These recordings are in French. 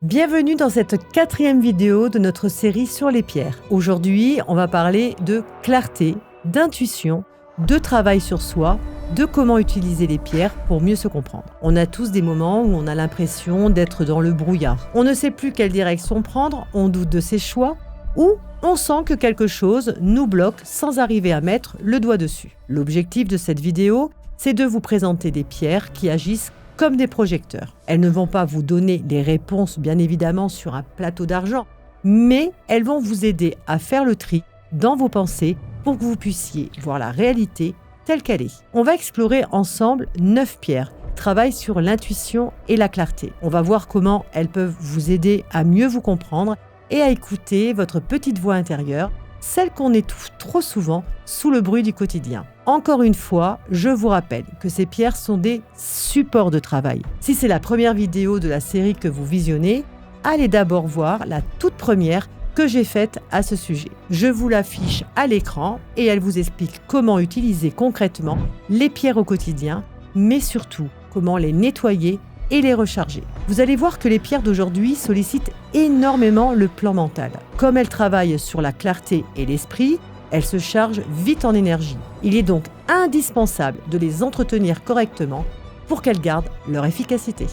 Bienvenue dans cette 4e vidéo de notre série sur les pierres. Aujourd'hui, on va parler de clarté, d'intuition, de travail sur soi, de comment utiliser les pierres pour mieux se comprendre. On a tous des moments où on a l'impression d'être dans le brouillard. On ne sait plus quelle direction prendre, on doute de ses choix ou on sent que quelque chose nous bloque sans arriver à mettre le doigt dessus. L'objectif de cette vidéo, c'est de vous présenter des pierres qui agissent comme des projecteurs. Elles ne vont pas vous donner des réponses, bien évidemment, sur un plateau d'argent, mais elles vont vous aider à faire le tri dans vos pensées pour que vous puissiez voir la réalité telle qu'elle est. On va explorer ensemble 9 pierres qui travaillent sur l'intuition et la clarté. On va voir comment elles peuvent vous aider à mieux vous comprendre et à écouter votre petite voix intérieure, celle qu'on étouffe trop souvent sous le bruit du quotidien. Encore une fois, je vous rappelle que ces pierres sont des supports de travail. Si c'est la première vidéo de la série que vous visionnez, allez d'abord voir la toute première que j'ai faite à ce sujet. Je vous l'affiche à l'écran et elle vous explique comment utiliser concrètement les pierres au quotidien, mais surtout comment les nettoyer et les recharger. Vous allez voir que les pierres d'aujourd'hui sollicitent énormément le plan mental. Comme elles travaillent sur la clarté et l'esprit, elles se chargent vite en énergie. Il est donc indispensable de les entretenir correctement pour qu'elles gardent leur efficacité.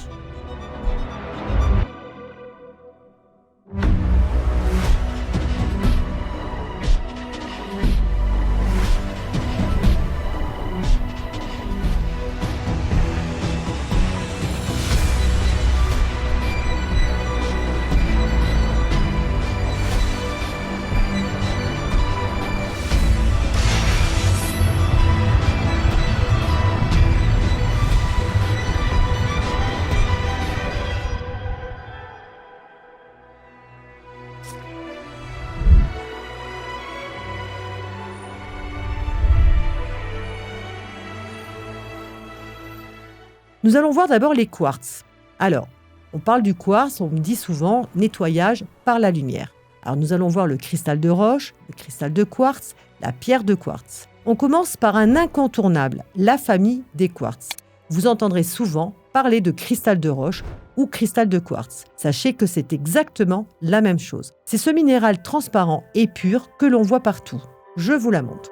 Nous allons voir d'abord les quartz. Alors, on parle du quartz, on me dit souvent nettoyage par la lumière. Alors nous allons voir le cristal de roche, le cristal de quartz, la pierre de quartz. On commence par un incontournable, la famille des quartz. Vous entendrez souvent parler de cristal de roche ou cristal de quartz. Sachez que c'est exactement la même chose. C'est ce minéral transparent et pur que l'on voit partout. Je vous la montre.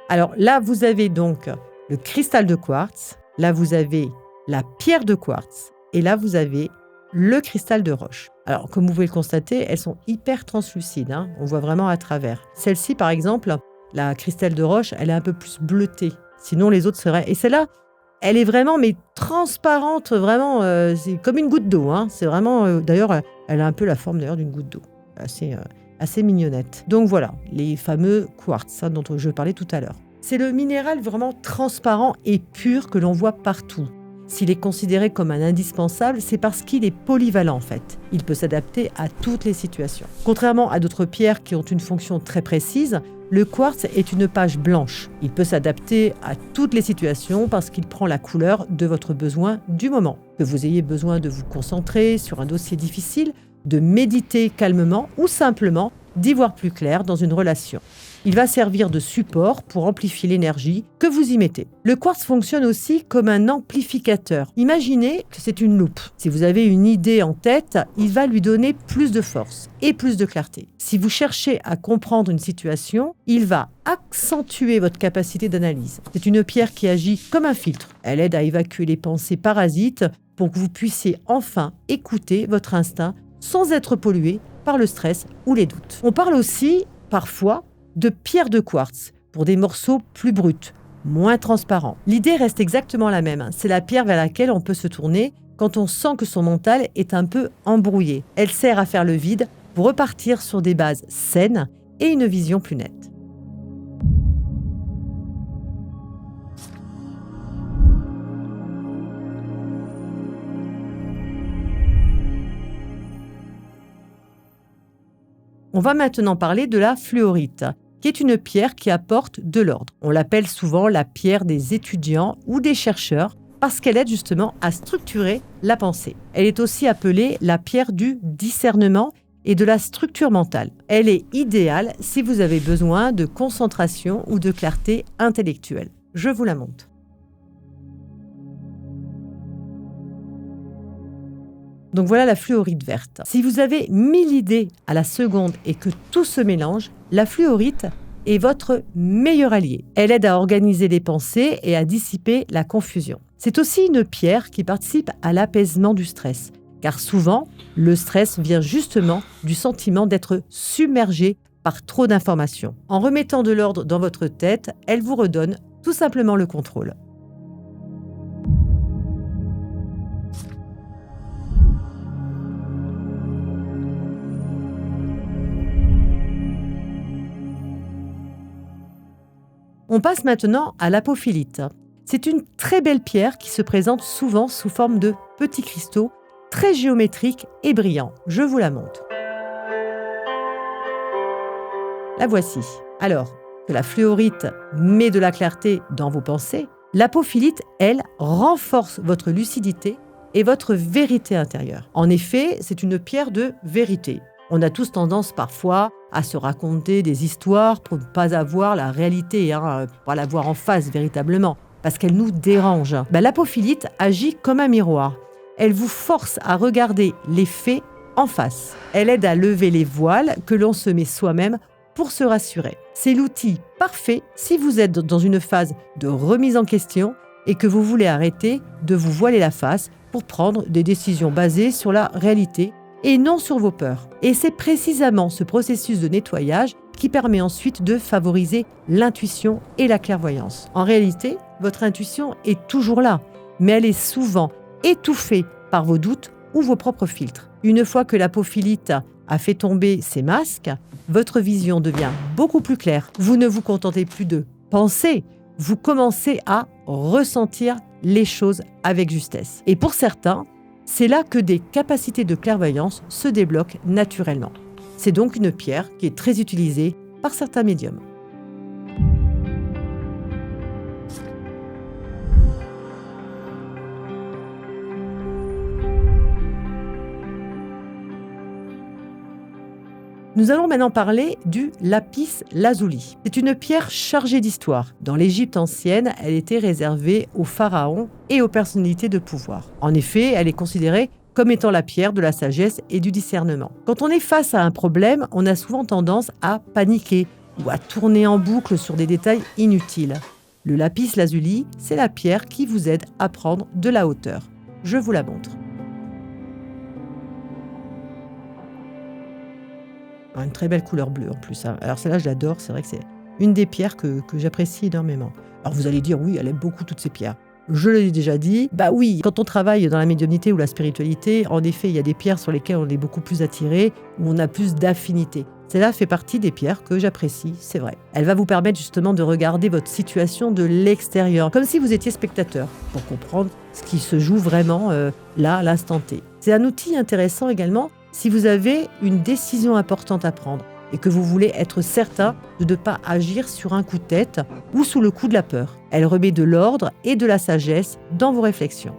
Alors là, vous avez donc le cristal de quartz, là vous avez la pierre de quartz et là vous avez le cristal de roche. Alors comme vous pouvez le constater, elles sont hyper translucides, on voit vraiment à travers. Celle-ci par exemple, la cristal de roche, elle est un peu plus bleutée, sinon les autres seraient... Et celle-là, elle est vraiment mais transparente, vraiment, c'est comme une goutte d'eau. C'est vraiment, d'ailleurs, elle a un peu la forme d'ailleurs d'une goutte d'eau, assez mignonnette. Donc voilà, les fameux quartz dont je parlais tout à l'heure. C'est le minéral vraiment transparent et pur que l'on voit partout. S'il est considéré comme un indispensable, c'est parce qu'il est polyvalent en fait. Il peut s'adapter à toutes les situations. Contrairement à d'autres pierres qui ont une fonction très précise, le quartz est une page blanche. Il peut s'adapter à toutes les situations parce qu'il prend la couleur de votre besoin du moment. Que vous ayez besoin de vous concentrer sur un dossier difficile, de méditer calmement ou simplement d'y voir plus clair dans une relation. Il va servir de support pour amplifier l'énergie que vous y mettez. Le quartz fonctionne aussi comme un amplificateur. Imaginez que c'est une loupe. Si vous avez une idée en tête, il va lui donner plus de force et plus de clarté. Si vous cherchez à comprendre une situation, il va accentuer votre capacité d'analyse. C'est une pierre qui agit comme un filtre. Elle aide à évacuer les pensées parasites pour que vous puissiez enfin écouter votre instinct sans être pollué par le stress ou les doutes. On parle aussi, parfois, de pierre de quartz pour des morceaux plus bruts, moins transparents. L'idée reste exactement la même. C'est la pierre vers laquelle on peut se tourner quand on sent que son mental est un peu embrouillé. Elle sert à faire le vide pour repartir sur des bases saines et une vision plus nette. On va maintenant parler de la fluorite, qui est une pierre qui apporte de l'ordre. On l'appelle souvent la pierre des étudiants ou des chercheurs parce qu'elle aide justement à structurer la pensée. Elle est aussi appelée la pierre du discernement et de la structure mentale. Elle est idéale si vous avez besoin de concentration ou de clarté intellectuelle. Je vous la montre. Donc voilà la fluorite verte. Si vous avez 1000 idées à la seconde et que tout se mélange, la fluorite est votre meilleur allié. Elle aide à organiser les pensées et à dissiper la confusion. C'est aussi une pierre qui participe à l'apaisement du stress, car souvent, le stress vient justement du sentiment d'être submergé par trop d'informations. En remettant de l'ordre dans votre tête, elle vous redonne tout simplement le contrôle. On passe maintenant à l'apophilite. C'est une très belle pierre qui se présente souvent sous forme de petits cristaux, très géométriques et brillants. Je vous la montre. La voici. Alors que la fluorite met de la clarté dans vos pensées, l'apophilite, elle, renforce votre lucidité et votre vérité intérieure. En effet, c'est une pierre de vérité. On a tous tendance parfois à se raconter des histoires pour ne pas avoir la réalité, pour pas la voir en face véritablement, parce qu'elle nous dérange. L'apophilite agit comme un miroir. Elle vous force à regarder les faits en face. Elle aide à lever les voiles que l'on se met soi-même pour se rassurer. C'est l'outil parfait si vous êtes dans une phase de remise en question et que vous voulez arrêter de vous voiler la face pour prendre des décisions basées sur la réalité et non sur vos peurs. Et c'est précisément ce processus de nettoyage qui permet ensuite de favoriser l'intuition et la clairvoyance. En réalité, votre intuition est toujours là, mais elle est souvent étouffée par vos doutes ou vos propres filtres. Une fois que l'apophilite a fait tomber ses masques, votre vision devient beaucoup plus claire. Vous ne vous contentez plus de penser, vous commencez à ressentir les choses avec justesse. Et pour certains, c'est là que des capacités de clairvoyance se débloquent naturellement. C'est donc une pierre qui est très utilisée par certains médiums. Nous allons maintenant parler du lapis lazuli. C'est une pierre chargée d'histoire. Dans l'Égypte ancienne, elle était réservée aux pharaons et aux personnalités de pouvoir. En effet, elle est considérée comme étant la pierre de la sagesse et du discernement. Quand on est face à un problème, on a souvent tendance à paniquer ou à tourner en boucle sur des détails inutiles. Le lapis lazuli, c'est la pierre qui vous aide à prendre de la hauteur. Je vous la montre. Une très belle couleur bleue en plus. Alors celle-là, je l'adore. C'est vrai que c'est une des pierres que j'apprécie énormément. Alors vous allez dire, oui, elle aime beaucoup toutes ces pierres. Je l'ai déjà dit. Oui, quand on travaille dans la médiumnité ou la spiritualité, en effet, il y a des pierres sur lesquelles on est beaucoup plus attiré, où on a plus d'affinité. Celle-là fait partie des pierres que j'apprécie, c'est vrai. Elle va vous permettre justement de regarder votre situation de l'extérieur, comme si vous étiez spectateur, pour comprendre ce qui se joue vraiment là, à l'instant T. C'est un outil intéressant également si vous avez une décision importante à prendre et que vous voulez être certain de ne pas agir sur un coup de tête ou sous le coup de la peur. Elle remet de l'ordre et de la sagesse dans vos réflexions.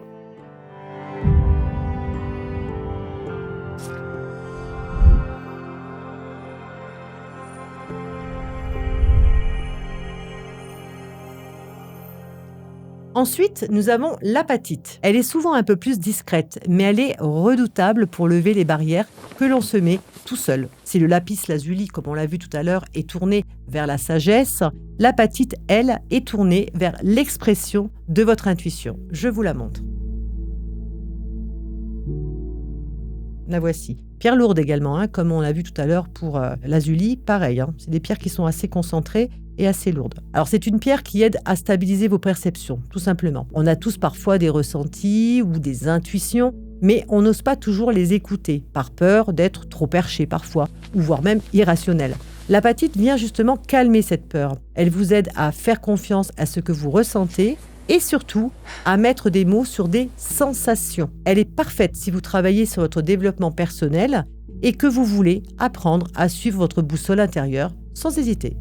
Ensuite, nous avons l'apatite. Elle est souvent un peu plus discrète, mais elle est redoutable pour lever les barrières que l'on se met tout seul. Si le lapis lazuli, comme on l'a vu tout à l'heure, est tourné vers la sagesse, l'apatite, elle, est tournée vers l'expression de votre intuition. Je vous la montre. La voici. Pierre lourde également, comme on l'a vu tout à l'heure pour lazuli, pareil. C'est des pierres qui sont assez concentrées et assez lourde. Alors c'est une pierre qui aide à stabiliser vos perceptions, tout simplement. On a tous parfois des ressentis ou des intuitions, mais on n'ose pas toujours les écouter, par peur d'être trop perché parfois, ou voire même irrationnel. L'apatite vient justement calmer cette peur. Elle vous aide à faire confiance à ce que vous ressentez et surtout à mettre des mots sur des sensations. Elle est parfaite si vous travaillez sur votre développement personnel et que vous voulez apprendre à suivre votre boussole intérieure sans hésiter.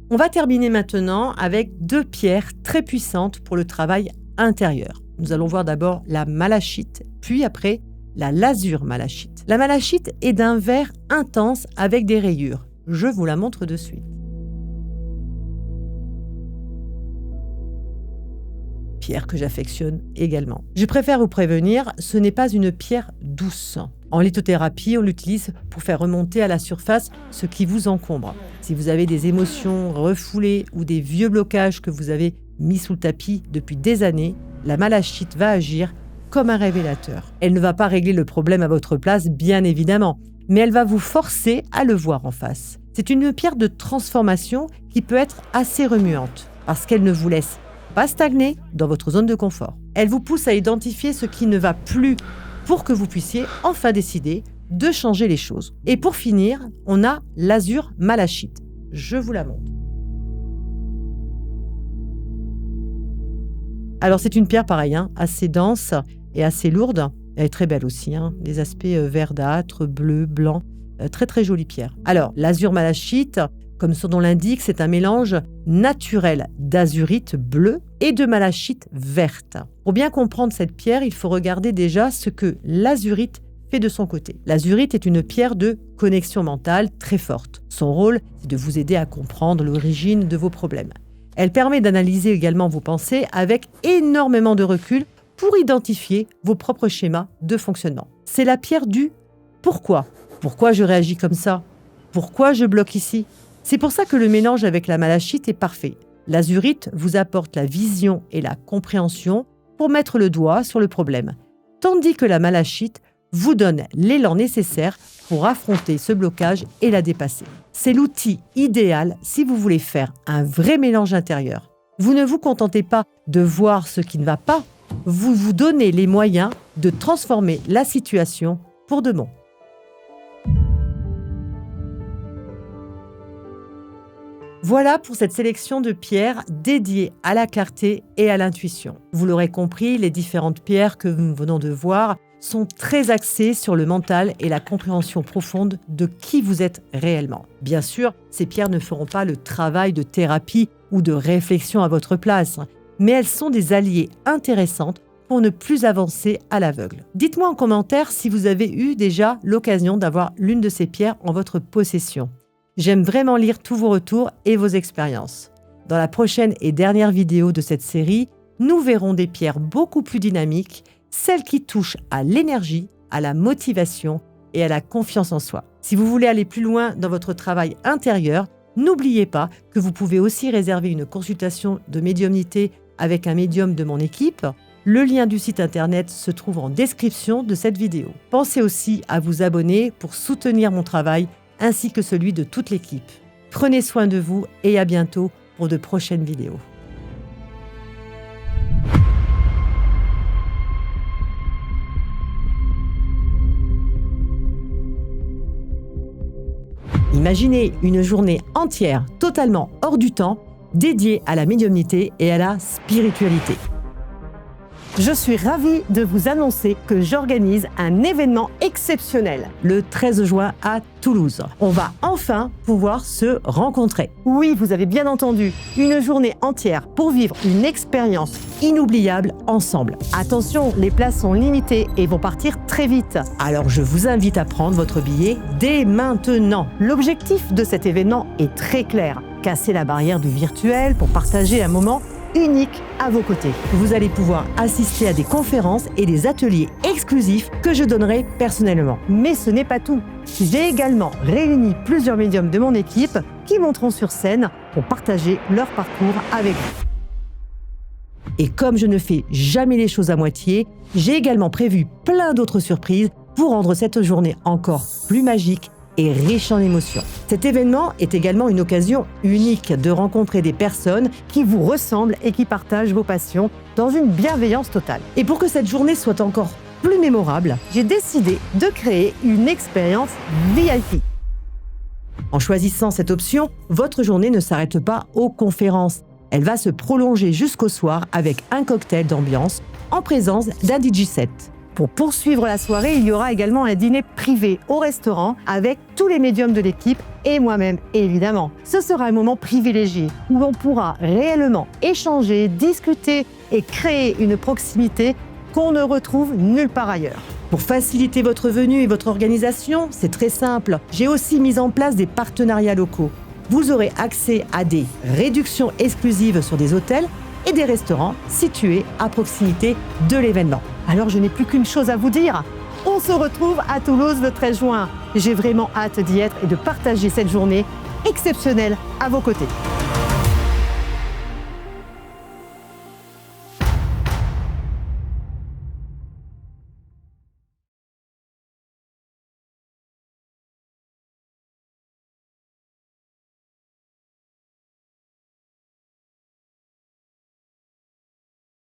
On va terminer maintenant avec deux pierres très puissantes pour le travail intérieur. Nous allons voir d'abord la malachite, puis après la lasure malachite. La malachite est d'un vert intense avec des rayures. Je vous la montre de suite. Pierre que j'affectionne également. Je préfère vous prévenir, ce n'est pas une pierre douce. En lithothérapie, on l'utilise pour faire remonter à la surface ce qui vous encombre. Si vous avez des émotions refoulées ou des vieux blocages que vous avez mis sous le tapis depuis des années, la malachite va agir comme un révélateur. Elle ne va pas régler le problème à votre place, bien évidemment, mais elle va vous forcer à le voir en face. C'est une pierre de transformation qui peut être assez remuante, parce qu'elle ne vous laisse pas stagner dans votre zone de confort. Elle vous pousse à identifier ce qui ne va plus pour que vous puissiez enfin décider de changer les choses. Et pour finir, on a l'azur malachite. Je vous la montre. Alors c'est une pierre pareille, assez dense et assez lourde. Elle est très belle aussi, des aspects verdâtres, bleus, blancs. Très très jolie pierre. Alors l'azur malachite, comme son nom l'indique, c'est un mélange naturel d'azurite bleue et de malachite verte. Pour bien comprendre cette pierre, il faut regarder déjà ce que l'azurite fait de son côté. L'azurite est une pierre de connexion mentale très forte. Son rôle, c'est de vous aider à comprendre l'origine de vos problèmes. Elle permet d'analyser également vos pensées avec énormément de recul pour identifier vos propres schémas de fonctionnement. C'est la pierre du pourquoi. Pourquoi je réagis comme ça? Pourquoi je bloque ici? C'est pour ça que le mélange avec la malachite est parfait. L'azurite vous apporte la vision et la compréhension pour mettre le doigt sur le problème, tandis que la malachite vous donne l'élan nécessaire pour affronter ce blocage et la dépasser. C'est l'outil idéal si vous voulez faire un vrai mélange intérieur. Vous ne vous contentez pas de voir ce qui ne va pas, vous vous donnez les moyens de transformer la situation pour de bon. Voilà pour cette sélection de pierres dédiées à la clarté et à l'intuition. Vous l'aurez compris, les différentes pierres que nous venons de voir sont très axées sur le mental et la compréhension profonde de qui vous êtes réellement. Bien sûr, ces pierres ne feront pas le travail de thérapie ou de réflexion à votre place, mais elles sont des alliés intéressantes pour ne plus avancer à l'aveugle. Dites-moi en commentaire si vous avez eu déjà l'occasion d'avoir l'une de ces pierres en votre possession. J'aime vraiment lire tous vos retours et vos expériences. Dans la prochaine et dernière vidéo de cette série, nous verrons des pierres beaucoup plus dynamiques, celles qui touchent à l'énergie, à la motivation et à la confiance en soi. Si vous voulez aller plus loin dans votre travail intérieur, n'oubliez pas que vous pouvez aussi réserver une consultation de médiumnité avec un médium de mon équipe. Le lien du site internet se trouve en description de cette vidéo. Pensez aussi à vous abonner pour soutenir mon travail ainsi que celui de toute l'équipe. Prenez soin de vous et à bientôt pour de prochaines vidéos. Imaginez une journée entière, totalement hors du temps, dédiée à la médiumnité et à la spiritualité. Je suis ravie de vous annoncer que j'organise un événement exceptionnel le 13 juin à Toulouse. On va enfin pouvoir se rencontrer. Oui, vous avez bien entendu, une journée entière pour vivre une expérience inoubliable ensemble. Attention, les places sont limitées et vont partir très vite. Alors je vous invite à prendre votre billet dès maintenant. L'objectif de cet événement est très clair. Casser la barrière du virtuel pour partager un moment unique à vos côtés. Vous allez pouvoir assister à des conférences et des ateliers exclusifs que je donnerai personnellement. Mais ce n'est pas tout. J'ai également réuni plusieurs médiums de mon équipe qui monteront sur scène pour partager leur parcours avec vous. Et comme je ne fais jamais les choses à moitié, j'ai également prévu plein d'autres surprises pour rendre cette journée encore plus magique et riche en émotions. Cet événement est également une occasion unique de rencontrer des personnes qui vous ressemblent et qui partagent vos passions dans une bienveillance totale. Et pour que cette journée soit encore plus mémorable, j'ai décidé de créer une expérience VIP. En choisissant cette option, votre journée ne s'arrête pas aux conférences. Elle va se prolonger jusqu'au soir avec un cocktail d'ambiance en présence d'un DJ set. Pour poursuivre la soirée, il y aura également un dîner privé au restaurant avec tous les médiums de l'équipe et moi-même, évidemment. Ce sera un moment privilégié où on pourra réellement échanger, discuter et créer une proximité qu'on ne retrouve nulle part ailleurs. Pour faciliter votre venue et votre organisation, c'est très simple. J'ai aussi mis en place des partenariats locaux. Vous aurez accès à des réductions exclusives sur des hôtels et des restaurants situés à proximité de l'événement. Alors je n'ai plus qu'une chose à vous dire. On se retrouve à Toulouse le 13 juin. J'ai vraiment hâte d'y être et de partager cette journée exceptionnelle à vos côtés.